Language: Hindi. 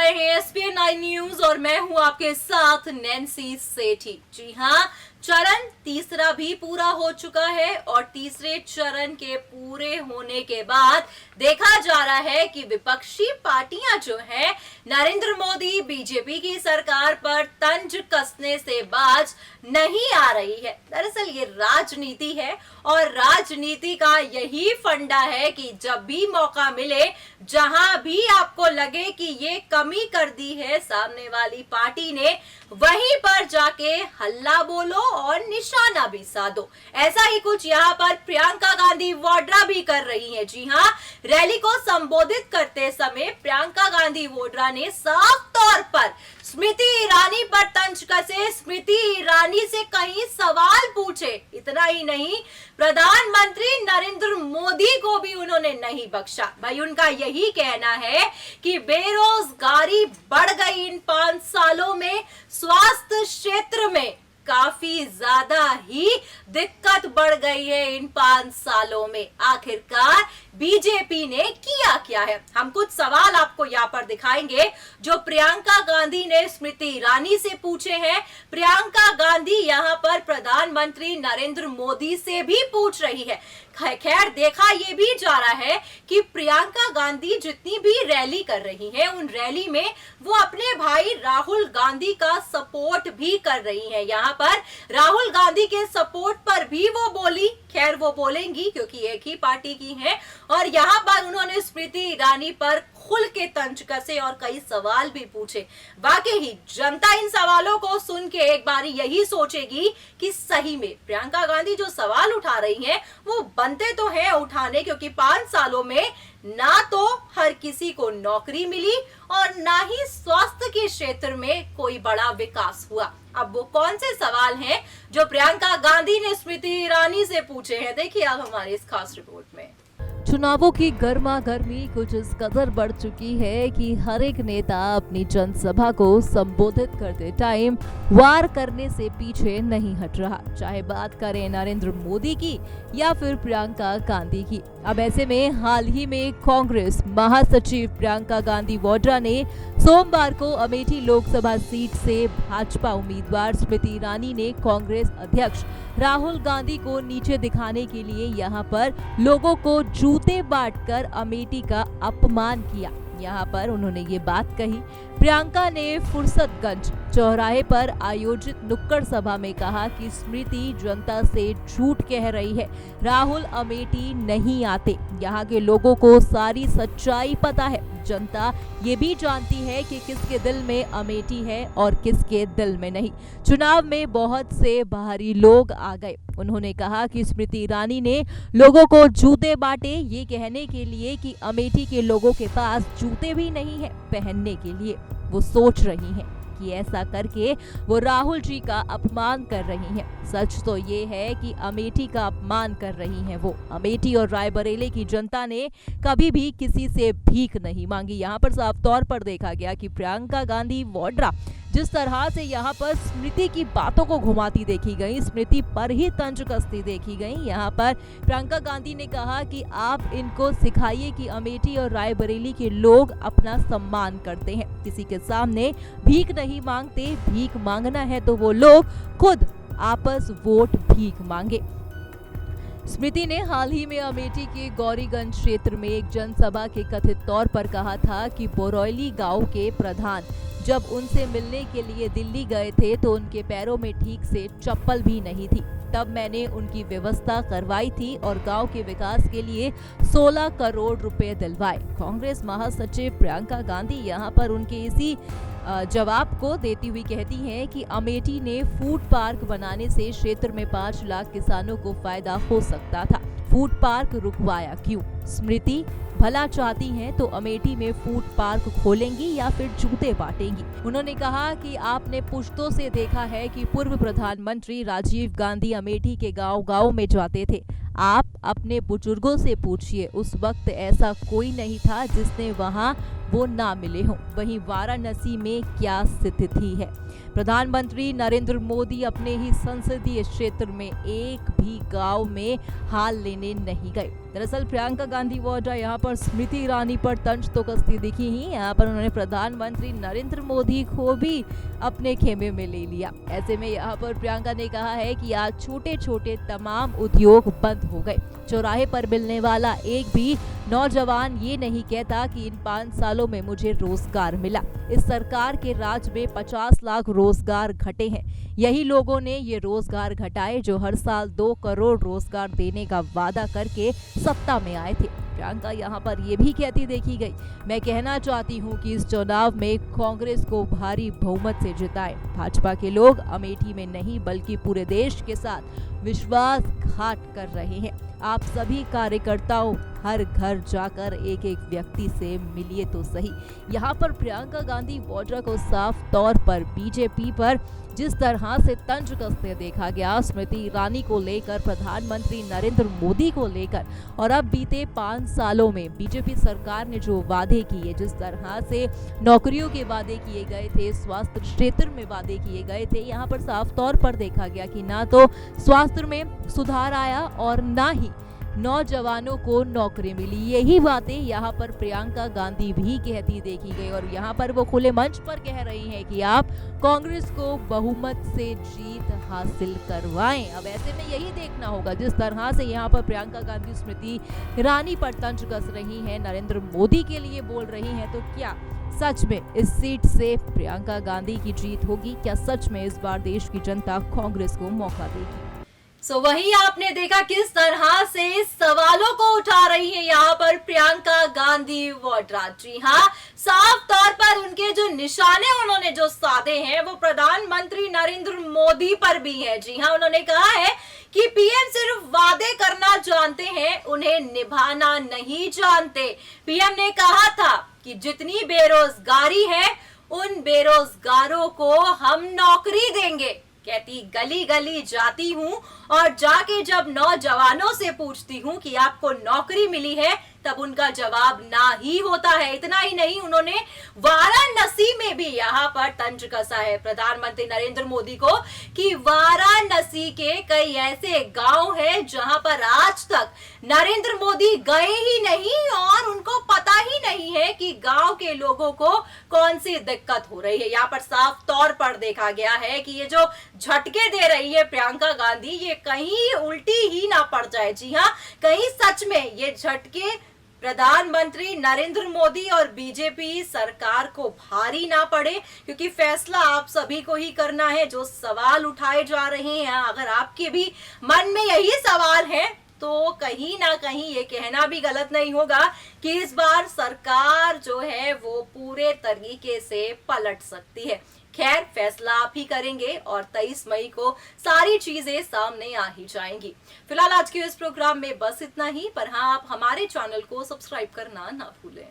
रहे हैं SPN 9 न्यूज और मैं हूं आपके साथ नैन्सी सेठी। जी हां, चरण तीसरा भी पूरा हो चुका है और तीसरे चरण के पूरे होने के बाद देखा जा रहा है कि विपक्षी पार्टियां जो हैं नरेंद्र मोदी बीजेपी की सरकार पर तंज कसने से बाज नहीं आ रही है। दरअसल ये राजनीति है और राजनीति का यही फंडा है कि जब भी मौका मिले, जहां भी आपको लगे कि ये कमी कर दी है सामने वाली पार्टी ने, वहीं पर जाके हल्ला बोलो और निशाना भी साधो। ऐसा ही कुछ यहाँ पर प्रियंका गांधी वाड्रा भी कर रही हैं। जी हाँ, रैली को संबोधित करते समय प्रियंका गांधी वाड्रा ने साफ तौर पर स्मृति ईरानी पर तंज कसे, स्मृति ईरानी से कई सवाल पूछे। इतना ही नहीं, प्रधानमंत्री नरेंद्र मोदी को भी उन्होंने नहीं बख्शा। भाई उनका यही कहना है कि बेरोजगारी बढ़ गई इन 5 सालों में, स्वास्थ्य क्षेत्र में काफी ज्यादा ही दिक्कत बढ़ गई है इन 5 सालों में। आखिरकार बीजेपी ने किया क्या है? हम कुछ सवाल आपको यहाँ पर दिखाएंगे जो प्रियंका गांधी ने स्मृति ईरानी से पूछे हैं। प्रियंका गांधी यहाँ पर प्रधानमंत्री नरेंद्र मोदी से भी पूछ रही है। खैर, देखा ये भी जा रहा है कि प्रियंका गांधी जितनी भी रैली कर रही है, उन रैली में वो अपने भाई राहुल गांधी का सपोर्ट भी कर रही है। यहाँ पर राहुल गांधी के सपोर्ट पर भी वो बोली। खैर, वो बोलेंगी क्योंकि एक ही पार्टी की है। और यहाँ पर उन्होंने स्मृति ईरानी पर खुल के तंज कसे और कई सवाल भी पूछे। वाकई ही जनता इन सवालों को सुन के एक बारी यही सोचेगी कि सही में प्रियंका गांधी जो सवाल उठा रही हैं वो बनते तो हैं उठाने, क्योंकि 5 सालों में ना तो हर किसी को नौकरी मिली और ना ही स्वास्थ्य के क्षेत्र में कोई बड़ा विकास हुआ। अब वो कौन से सवाल हैं जो प्रियंका गांधी ने स्मृति ईरानी से पूछे हैं, देखिए आप हमारी इस खास रिपोर्ट में। चुनावों की गर्मा गर्मी कुछ इस कदर बढ़ चुकी है कि हर एक नेता अपनी जनसभा को संबोधित करते टाइम वार करने से पीछे नहीं हट रहा, चाहे बात करें नरेंद्र मोदी की या फिर प्रियंका गांधी की। अब ऐसे में हाल ही में कांग्रेस महासचिव प्रियंका गांधी वाड्रा ने सोमवार को अमेठी लोकसभा सीट से भाजपा उम्मीदवार स्मृति ईरानी ने कांग्रेस अध्यक्ष राहुल गांधी को नीचे दिखाने के लिए यहां पर लोगों को जूते बांटकर अमेठी का अपमान किया। यहाँ पर उन्होंने ये बात कही। प्रियंका ने फुर्सतगंज चौराहे पर आयोजित नुक्कड़ सभा में कहा कि स्मृति जनता से झूठ कह रही है, राहुल अमेठी नहीं आते। यहाँ के लोगों को सारी सच्चाई पता है। जनता ये भी जानती है कि किसके दिल में अमेठी है और किसके दिल में नहीं। चुनाव में बहुत से बाहरी लोग आ गए। उन्होंने कहा कि स्मृति ईरानी ने लोगों को जूते बांटे ये कहने के लिए कि अमेठी के लोगों के पास जूते भी नहीं है पहनने के लिए। वो सोच रही हैं कि ऐसा करके वो राहुल जी का अपमान कर रही हैं। सच तो ये है कि अमेठी का अपमान कर रही हैं वो। अमेठी और रायबरेली की जनता ने कभी भी किसी से भीख नहीं मांगी। यहाँ पर साफ तौर पर देखा गया कि प्रियंका गांधी वाड्रा जिस तरह से यहाँ पर स्मृति की बातों को घुमाती देखी गई, स्मृति पर ही तंज कसती देखी गई। यहाँ पर प्रियंका गांधी ने कहा कि आप इनको सिखाइए कि अमेठी और रायबरेली के लोग अपना सम्मान करते हैं, किसी के सामने भीख नहीं मांगते। भीख मांगना है तो वो लोग खुद आपस वोट भीख मांगे। स्मृति ने हाल ही में अमेठी के गौरीगंज क्षेत्र में एक जनसभा के कथित तौर पर कहा था कि बोरौली गांव के प्रधान जब उनसे मिलने के लिए दिल्ली गए थे तो उनके पैरों में ठीक से चप्पल भी नहीं थी। तब मैंने उनकी व्यवस्था करवाई थी और गांव के विकास के लिए 16 करोड़ रुपए दिलवाए। कांग्रेस महासचिव प्रियंका गांधी यहां पर उनके इसी जवाब को देती हुई कहती हैं कि अमेठी ने फूड पार्क बनाने से क्षेत्र में 5 लाख किसानों को फायदा हो सकता था। फूड पार्क रुकवाया क्यों? स्मृति भला चाहती हैं तो अमेठी में फूड पार्क खोलेंगी या फिर जूते बांटेंगी। उन्होंने कहा कि आपने पुश्तों से देखा है कि पूर्व प्रधानमंत्री राजीव गांधी अमेठी के गांव-गांव में जाते थे। आप अपने बुजुर्गों से पूछिए, उस वक्त ऐसा कोई नहीं था जिसने वहां वो ना मिले हों। वहीं वाराणसी में क्या स्थिति है? प्रधानमंत्री नरेंद्र मोदी अपने ही संसदीय क्षेत्र में एक भी गांव में हाल लेने नहीं गए। दरअसल प्रियंका गांधी वाड्रा यहाँ पर स्मृति ईरानी पर तंज तो कसती दिखी ही। यहाँ पर उन्होंने प्रधानमंत्री नरेंद्र मोदी को भी अपने खेमे में ले लिया। ऐसे में यहाँ पर प्रियंका ने कहा है कि आज छोटे छोटे तमाम उद्योग बंद हो गए। चौराहे पर मिलने वाला एक भी नौजवान ये नहीं कहता कि इन 5 सालों में मुझे रोजगार मिला। इस सरकार के राज में 50 लाख रोजगार घटे हैं। यही लोगों ने ये रोजगार घटाए जो हर साल 2 करोड़ रोजगार देने का वादा करके सत्ता में आए थे। प्रियंका यहाँ पर ये भी कहती देखी गई, मैं कहना चाहती हूँ कि इस चुनाव में कांग्रेस को भारी बहुमत से जिताएं। भाजपा के लोग अमेठी में नहीं बल्कि पूरे देश के साथ विश्वासघात कर रहे हैं। आप सभी कार्यकर्ताओं हर घर जाकर एक एक व्यक्ति से मिलिए तो सही। यहाँ पर प्रियंका गांधी वाड्रा को साफ तौर पर बीजेपी पर जिस तरह से तंज कसते देखा गया, स्मृति ईरानी को लेकर, प्रधानमंत्री नरेंद्र मोदी को लेकर, और अब बीते 5 सालों में बीजेपी सरकार ने जो वादे किए, जिस तरह से नौकरियों के वादे किए गए थे, स्वास्थ्य क्षेत्र में वादे किए गए थे, यहाँ पर साफ तौर पर देखा गया कि ना तो स्वास्थ्य में सुधार आया और ना ही नौजवानों को नौकरी मिली। यही बातें यहाँ पर प्रियंका गांधी भी कहती देखी गई और यहाँ पर वो खुले मंच पर कह रही हैं कि आप कांग्रेस को बहुमत से जीत हासिल करवाएं। अब ऐसे में यही देखना होगा, जिस तरह से यहाँ पर प्रियंका गांधी स्मृति ईरानी पर तंज कस रही हैं, नरेंद्र मोदी के लिए बोल रही हैं, तो क्या सच में इस सीट से प्रियंका गांधी की जीत होगी? क्या सच में इस बार देश की जनता कांग्रेस को मौका देगी? वही आपने देखा किस तरह से सवालों को उठा रही है यहाँ पर प्रियंका गांधी वाड्रा। जी हाँ, साफ तौर पर उनके जो निशाने उन्होंने जो साधे हैं वो प्रधानमंत्री नरेंद्र मोदी पर भी है। जी हाँ, उन्होंने कहा है कि पीएम सिर्फ वादे करना जानते हैं, उन्हें निभाना नहीं जानते। पीएम ने कहा था कि जितनी बेरोजगारी है उन बेरोजगारों को हम नौकरी देंगे। कहती गली गली जाती हूँ और जाके जब नौजवानों से पूछती हूँ कि आपको नौकरी मिली है, तब उनका जवाब ना ही होता है। इतना ही नहीं, उन्होंने वाराणसी में भी यहाँ पर तंज कसा है प्रधानमंत्री नरेंद्र मोदी को कि वाराणसी के कई ऐसे गांव हैं जहां पर आज तक नरेंद्र मोदी गए ही नहीं और उनको पता ही नहीं है कि गांव के लोगों को कौन सी दिक्कत हो रही है। यहाँ पर साफ तौर पर देखा गया है कि ये जो झटके दे रही है प्रियंका गांधी, ये कहीं उल्टी ही ना पड़ जाए। जी हाँ, कहीं सच में ये झटके प्रधानमंत्री नरेंद्र मोदी और बीजेपी सरकार को भारी ना पड़े, क्योंकि फैसला आप सभी को ही करना है। जो सवाल उठाए जा रहे हैं, अगर आपके भी मन में यही सवाल है तो कहीं ना कहीं ये कहना भी गलत नहीं होगा कि इस बार सरकार जो है वो पूरे तरीके से पलट सकती है। खैर, फैसला आप ही करेंगे और 23 मई को सारी चीजें सामने आ ही जाएंगी। फिलहाल आज के इस प्रोग्राम में बस इतना ही, पर हाँ, आप हमारे चैनल को सब्सक्राइब करना ना भूलें।